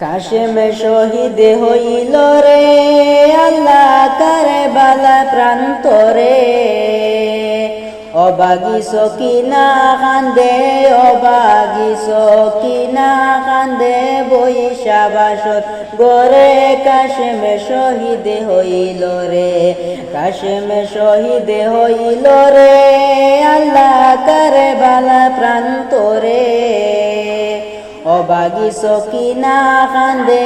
কাশেম শহীদ হইল রে আল্লাহ কারবালা প্রান্তরে। অবাগি সকিনা কান্দে, অবাগি সকিনা কান্দে বৈশা বাসর গরে। কাশেম শহীদ হইল রে, কাশেম শহীদ হইল রে আল্লাহ কারবালা প্রান্তরে। অবাগি সকিনা কান্দে,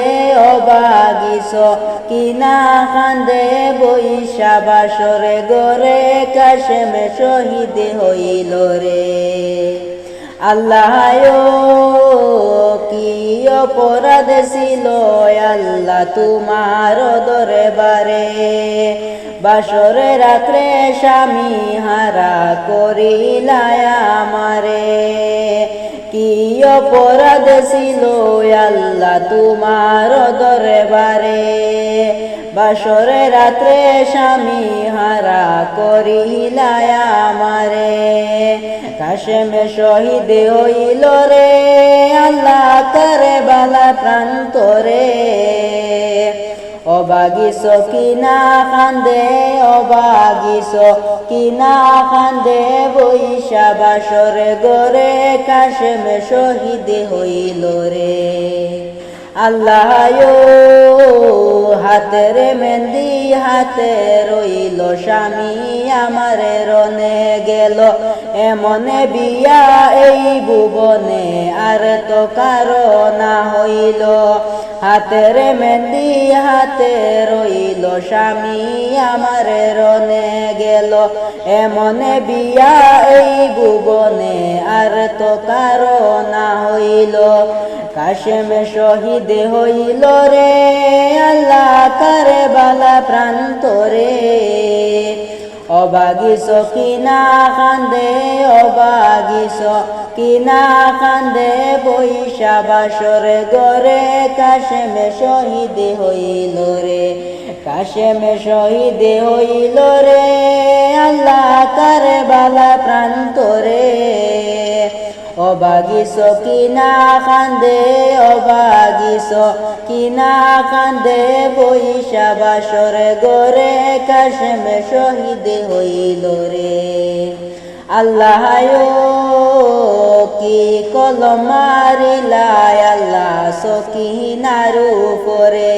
অবাগি সকিনা কান্দে বৈশা বাসরে গরে। কাশেম শহীদ হইল রে। আল্লাহ কি অপরাধ ছিল আল্লাহ তোমার দরবারে। বাসরে রাত্রে স্বামী হারা করিলায় আমারে। কি অপরাধ ছিল আল্লাহ তোমার দরবারে। বাসরে রাত্রে স্বামী হারা করিলায় আমারে। কাশেম শহীদ হইল রে আল্লাহ কারবালা প্রান্তরে। অবাগি সকিনা কান্দে, অবাগি সকিনা কান্দে বৈশা বাসরে গরে। কাশেম শহীদ হইল রে। আল্লাহ হাতের মেহেন্দি হাতে রইল স্বামী আমার রনে গেল। এমনে বিয়া এই ভুবনে আর তো কারো না হইল। হাতের মেহেন্দি হাতে রইল স্বামী আমার রনে গেল। এমনে বিয়া এই ভুবনে আর তো কারো না হইল। কাশেম শহীদ হইল রে আল্লাহ কারবালা প্রান্তরে। অবাগি সকিনা কান্দে, অবাগি সকিনা কান্দে বৈশা বাসরে গরে। কাশেম শহীদ হইল রে, কাশেম শহীদ হইল রে আল্লাহ কারবালা প্রান্তরে। অবাগি সকিনা কান্দে, অবাগি সকিনা কান্দে বৈশা বাসরে গরে। কাশেম শহীদ হইল রে। আল্লাহ কি কলম মারিলায় আল্লাহ সকিনার উপরে।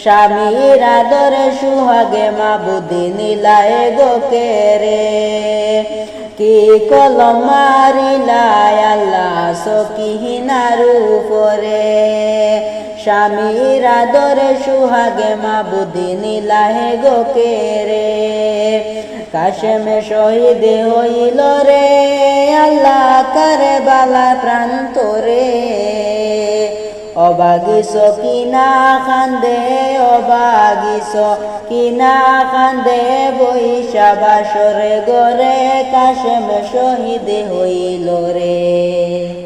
স্বামীর আদর সুহাগে মাবুদি নিলায় গোকে রে। কি কলম মারিলায় আল্লাহ সকিনার উপরে। স্বামীর আদর সুহাগে মাবুদি নিলাহে গোকে রে। কাশেম শহীদ হইল রে আল্লাহ কারবালা প্রান্তরে। অবাগি সকিনা কান্দে, অবাগি সকিনা কান্দে বৈশা বাসরে গরে। কাশেম শহীদ হইল রে।